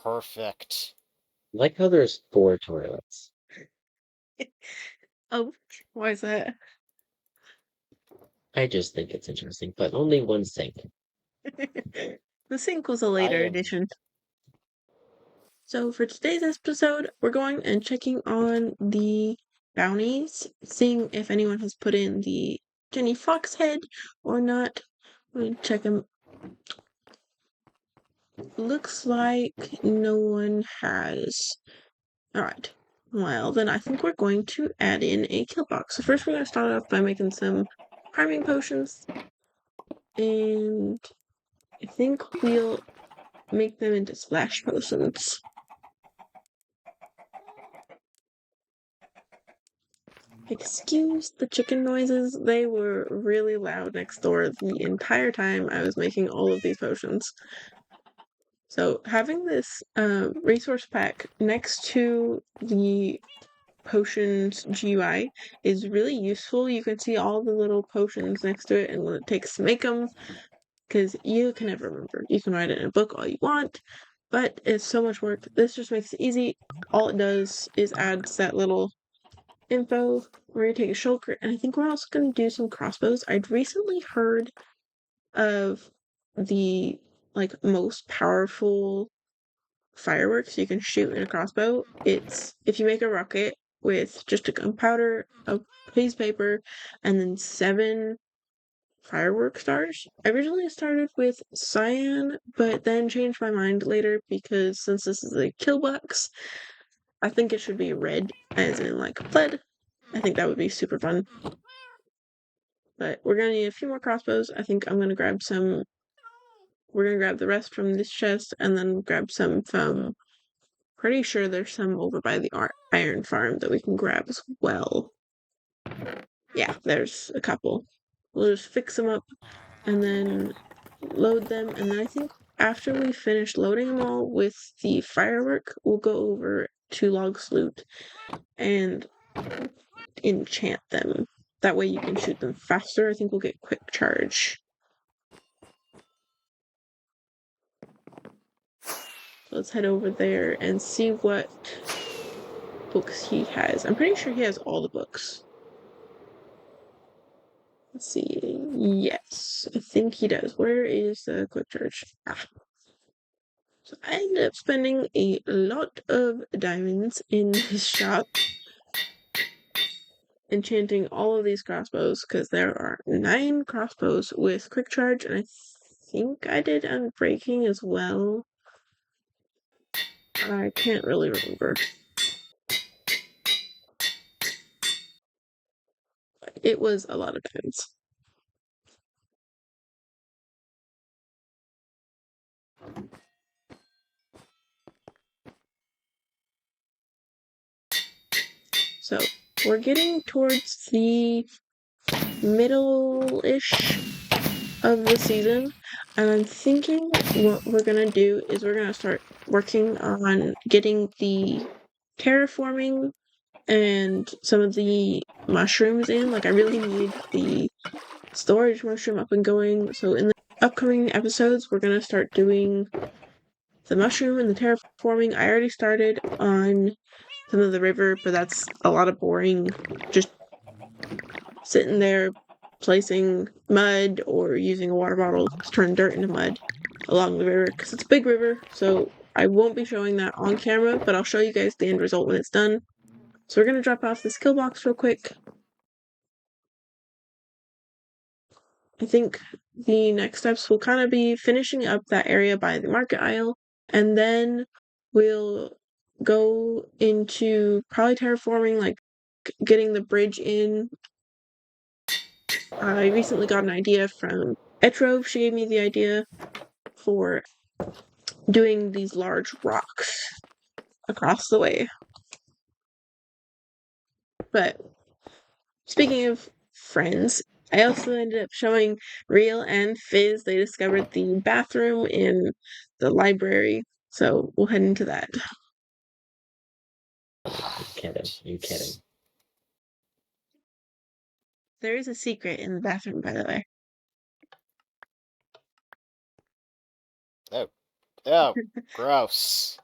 Perfect. I like how there's 4 toilets. Oh, why is that? I just think it's interesting, but only one sink. The sink was a I later am. addition. So for today's episode, we're going and checking on the bounties, seeing if anyone has put in the Jenny Fox head or not. We'll check them. Looks like no one has. Alright. Well, then I think we're going to add in a kill box. So first we're going to start off by making some harming potions. And I think we'll make them into splash potions. Excuse the chicken noises, they were really loud next door the entire time I was making all of these potions. So having this resource pack next to the potions GUI is really useful. You can see all the little potions next to it and what it takes to make them, because you can never remember. You can write it in a book all you want, but it's so much work. This just makes it easy. All it does is adds that little info. We're gonna take a shulker, and I think we're also gonna do some crossbows. I'd recently heard of the most powerful fireworks you can shoot in a crossbow. It's if you make a rocket with just a gunpowder, a piece of paper, and then 7 firework stars. I originally started with cyan, but then changed my mind later because since this is a kill box, I think it should be red, as in like lead. I think that would be super fun. But we're gonna need a few more crossbows. I think I'm gonna grab some. We're gonna grab the rest from this chest, and then grab some from. Pretty sure there's some over by the iron farm that we can grab as well. Yeah, there's a couple. We'll just fix them up and then load them, and then I think after we finish loading them all with the firework, we'll go over to Log Sloot and enchant them. That way you can shoot them faster. I think we'll get quick charge. So let's head over there and see what books he has. I'm pretty sure he has all the books. Let's see. Yes, I think he does. Where is the quick charge? Ah. So I ended up spending a lot of diamonds in his shop enchanting all of these crossbows because there are 9 crossbows with quick charge, and I think I did unbreaking as well. I can't really remember. It was a lot of diamonds. So we're getting towards the middle-ish of the season, and I'm thinking what we're gonna do is we're gonna start working on getting the terraforming and some of the mushrooms in. Like I really need the storage mushroom up and going, so in the upcoming episodes we're gonna start doing the mushroom and the terraforming. I already started on some of the river, but that's a lot of boring just sitting there placing mud or using a water bottle to turn dirt into mud along the river because it's a big river. So I won't be showing that on camera, but I'll show you guys the end result when it's done. So we're gonna drop off the skill box real quick. I think the next steps will kind of be finishing up that area by the market aisle, and then we'll go into probably terraforming, like getting the bridge in. I recently got an idea from Etrove. She gave me the idea for doing these large rocks across the way. But speaking of friends, I also ended up showing Real and Fizz. They discovered the bathroom in the library, so we'll head into that. Kidding. You kidding. There is a secret in the bathroom, by the way. Oh, oh, gross.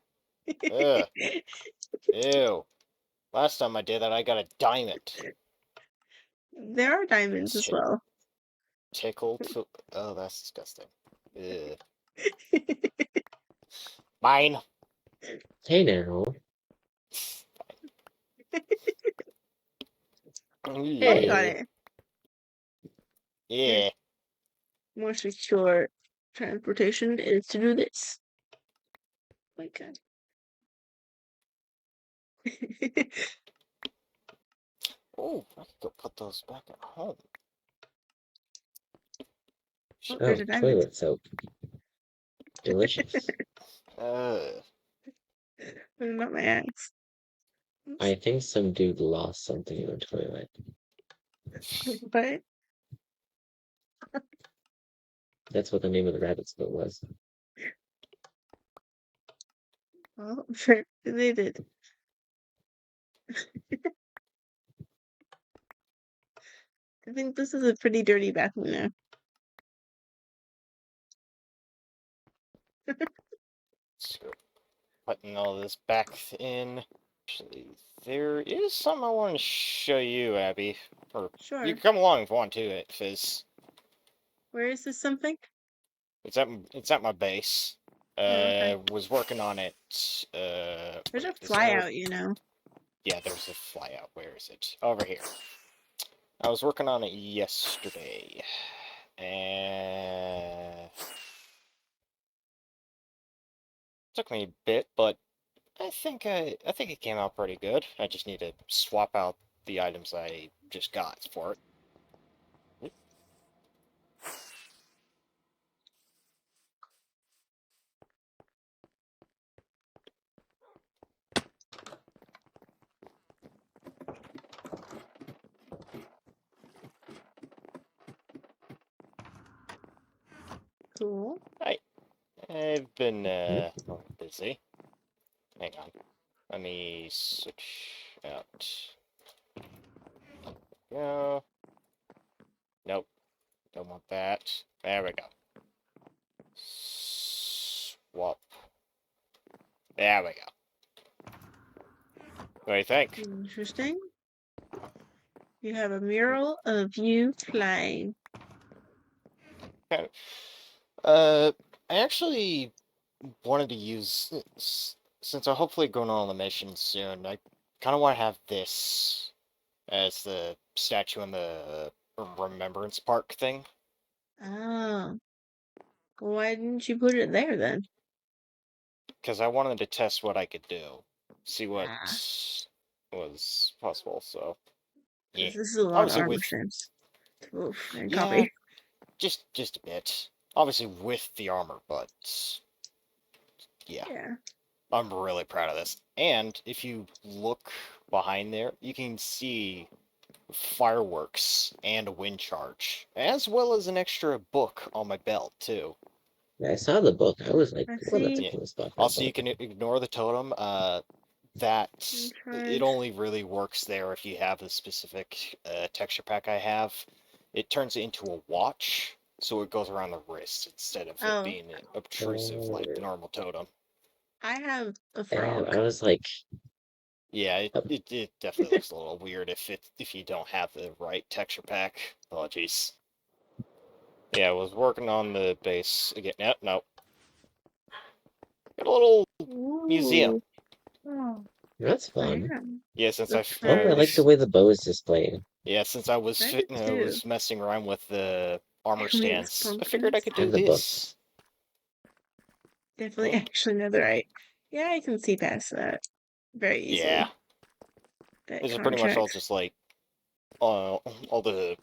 Ugh, ew. Last time I did that, I got a diamond. There are diamonds as well. Tickled. Oh, that's disgusting. Ugh. Mine. Hey now. Work on Hey. it. Yeah. More secure transportation is to do this. Oh my god. Oh, I could go put those back at home. Oh, Oh, there's a diamond. toilet soap. Delicious. Uh, But not my axe. I think some dude lost something in the toilet. But That's what the name of the rabbit spoon was. well, I'm sure they did. I think this is a pretty dirty bathroom now. so putting all this back in. Actually, there is something I want to show you, Abby. Or you Sure. can come along if you want to. Because Where is this something? it's at my base. Oh, okay. Was working on it. There's a wait, is fly there- out, you know. Yeah, there's a flyout. Where is it? Over here. I was working on it yesterday, and took me a bit, but I think it came out pretty good. I just need to swap out the items I just got for it. Cool. I've been busy. Hang on. Let me switch out. Go. Nope. Don't want that. There we go. Swap. There we go. What do you think? Interesting. You have a mural of you flying. I actually wanted to use, since I'm hopefully going on a mission soon, I kind of want to have this as the statue in the Remembrance Park thing. Oh. Why didn't you put it there then? Because I wanted to test what I could do. See what Ah, was possible, so. Yeah. because this is a lot of Obviously armor with, frames. Oof, and yeah, copy. just a bit. Obviously with the armor, but yeah. Yeah. I'm really proud of this. And if you look behind there, you can see fireworks and a wind charge, as well as an extra book on my belt, too. Yeah, I saw the book. I was like, I well, that's a see. Yeah. cool spot for a Also, you book. can ignore the totem. That Wind it charge. only really works there if you have the specific texture pack I have. It turns it into a watch, so it goes around the wrist instead of it Oh, being obtrusive like the Oh, normal totem. I have a yeah, frog. I was like, Yeah, oh, it definitely looks a little weird if you don't have the right texture pack. Oh jeez. Yeah, I was working on the base again. No. Got a little museum. Ooh. Oh, that's I fun. am. Yeah, since That's Oh, I like the nice. way the bow is displayed. yeah, since I was I do too. messing around with the armor Mix stands, I figured I pumpkins. could do And the book. this. Definitely Hmm. actually netherite. Yeah, I can see past that very Yeah, easily. That these are kind pretty of much all tracks. just like all the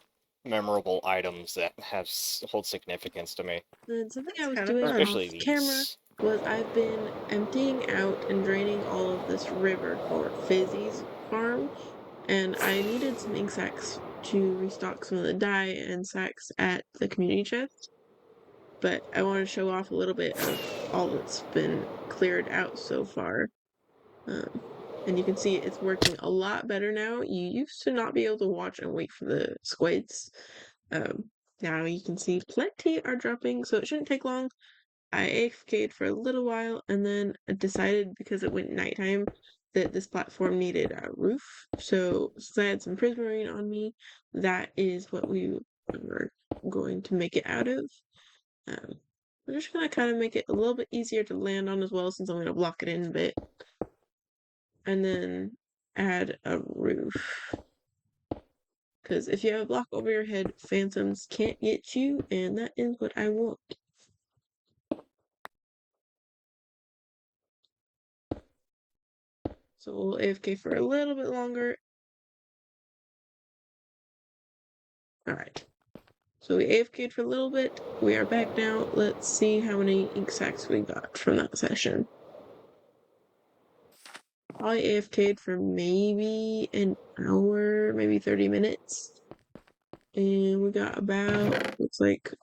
memorable items that hold significance to me, Then something I was doing especially off camera these. was I've been emptying out and draining all of this river for Fizzy's farm, and I needed some ink sacks to restock some of the dye and sacks at the community chest. But I want to show off a little bit of all that's been cleared out so far. Um, and you can see it's working a lot better now. You used to not be able to watch and wait for the squids. Now you can see plenty are dropping, so it shouldn't take long. I AFK'd for a little while and then I decided because it went nighttime that this platform needed a roof. So since I had some prismarine on me, that is what we were going to make it out of. We're just gonna kind of make it a little bit easier to land on as well since I'm gonna block it in a bit. And then add a roof. Because if you have a block over your head, phantoms can't get you, and that is what I want. So we'll AFK for a little bit longer. Alright. So we AFK'd for a little bit. We are back now. Let's see how many ink sacks we got from that session. Probably AFK'd for maybe an hour, maybe 30 minutes. And we got about, looks like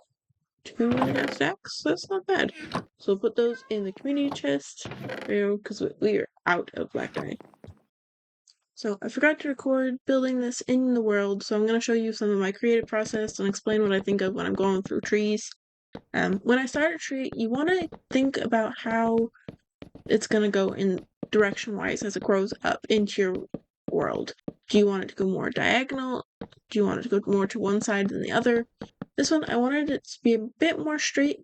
2.5 stacks. That's not bad. So we'll put those in the community chest, because we are out of black dye. So I forgot to record building this in the world, so I'm going to show you some of my creative process and explain what I think of when I'm going through trees. When I start a tree, you want to think about how it's going to go in direction-wise as it grows up into your world. Do you want it to go more diagonal? Do you want it to go more to one side than the other? This one, I wanted it to be a bit more straight.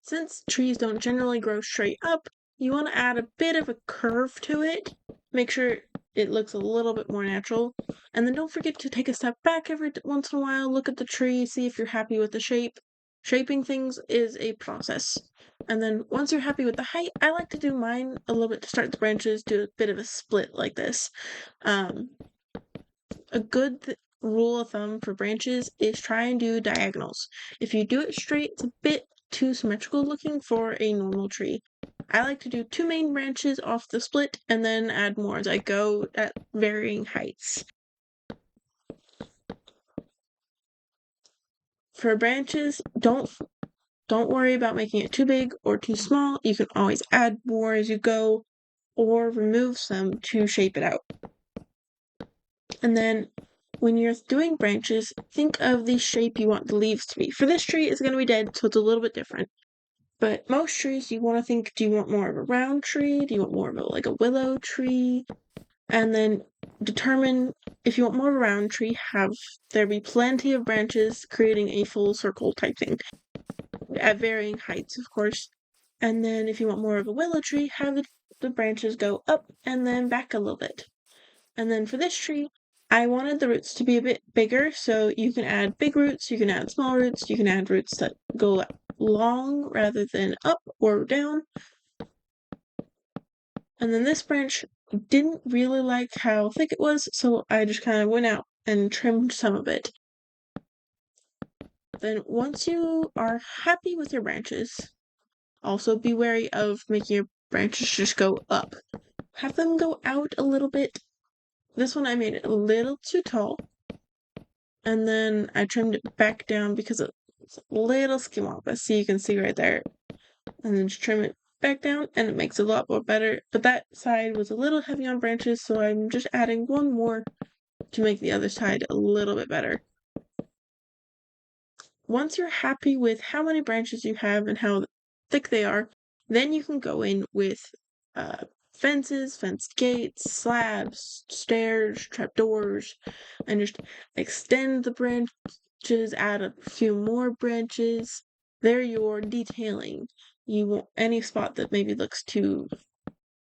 Since trees don't generally grow straight up, you want to add a bit of a curve to it. Make sure it looks a little bit more natural. And then don't forget to take a step back every once in a while, look at the tree, see if you're happy with the shape. Shaping things is a process. And then once you're happy with the height, I like to do mine a little bit to start the branches, do a bit of a split like this. A good rule of thumb for branches is try and do diagonals. If you do it straight, it's a bit too symmetrical looking for a normal tree. I like to do 2 main branches off the split and then add more as I go at varying heights. For branches, don't worry about making it too big or too small. You can always add more as you go or remove some to shape it out. And then when you're doing branches, think of the shape you want the leaves to be. For this tree, it's going to be dead, so it's a little bit different. But most trees, you want to think, do you want more of a round tree? Do you want more of like a willow tree? And then determine if you want more of a round tree, have there be plenty of branches creating a full circle type thing. At varying heights, of course. And then if you want more of a willow tree, have the branches go up and then back a little bit. And then for this tree, I wanted the roots to be a bit bigger, so you can add big roots, you can add small roots, you can add roots that go long rather than up or down. And then this branch didn't really like how thick it was, so I just kind of went out and trimmed some of it. Then once you are happy with your branches, also be wary of making your branches just go up. Have them go out a little bit. This one I made it a little too tall. And then I trimmed it back down because it's a little schemata, so you can see right there. And then just trim it back down and it makes it a lot more better. But that side was a little heavy on branches, so I'm just adding one more to make the other side a little bit better. Once you're happy with how many branches you have and how thick they are, then you can go in with fences, fence gates, slabs, stairs, trapdoors, and just extend the branches, add a few more branches. They're your detailing. You want any spot that maybe looks too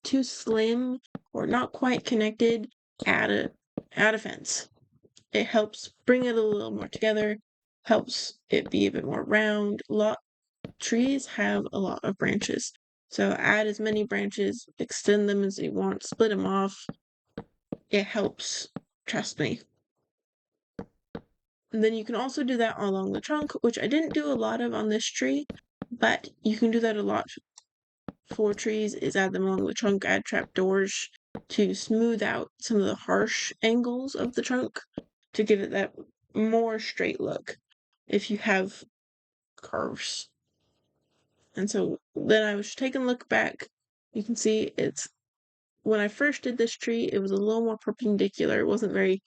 slim or not quite connected, add a fence. It helps bring it a little more together, helps it be a bit more round. Trees have a lot of branches, so add as many branches, extend them as you want, split them off. It helps, trust me. And then you can also do that along the trunk, which I didn't do a lot of on this tree, but you can do that a lot for trees, is add them along the trunk, add trapdoors to smooth out some of the harsh angles of the trunk to give it that more straight look if you have curves. And so then I was taking a look back. You can see it's when I first did this tree, it was a little more perpendicular. It wasn't very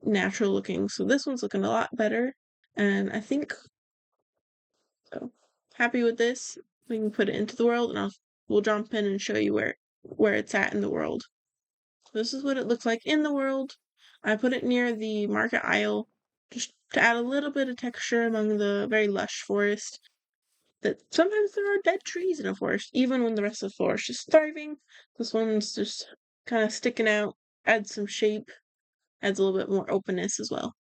natural looking. So this one's looking a lot better. And I think so. happy with this, we can put it into the world, and we'll jump in and show you where it's at in the world. This is what it looks like in the world. I put it near the market aisle just to add a little bit of texture among the very lush forest. That sometimes there are dead trees in a forest, even when the rest of the forest is thriving. This one's just kind of sticking out, adds some shape, adds a little bit more openness as well.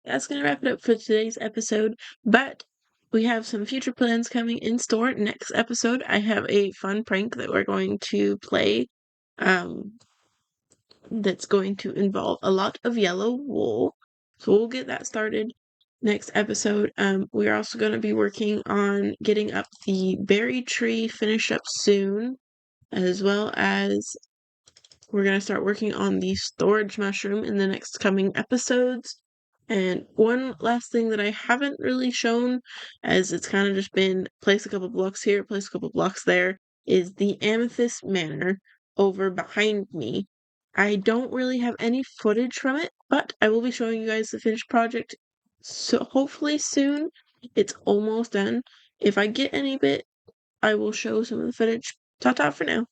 That's going to wrap it up for today's episode, but we have some future plans coming in store. Next episode, I have a fun prank that we're going to play. That's going to involve a lot of yellow wool. So we'll get that started next episode. We're also going to be working on getting up the berry tree finished up soon, as well as we're going to start working on the storage mushroom in the next coming episodes. And one last thing that I haven't really shown, as it's kind of just been place a couple blocks here, place a couple blocks there, is the Amethyst Manor over behind me. I don't really have any footage from it, but I will be showing you guys the finished project so hopefully soon. It's almost done. If I get any bit, I will show some of the footage. Ta-ta for now.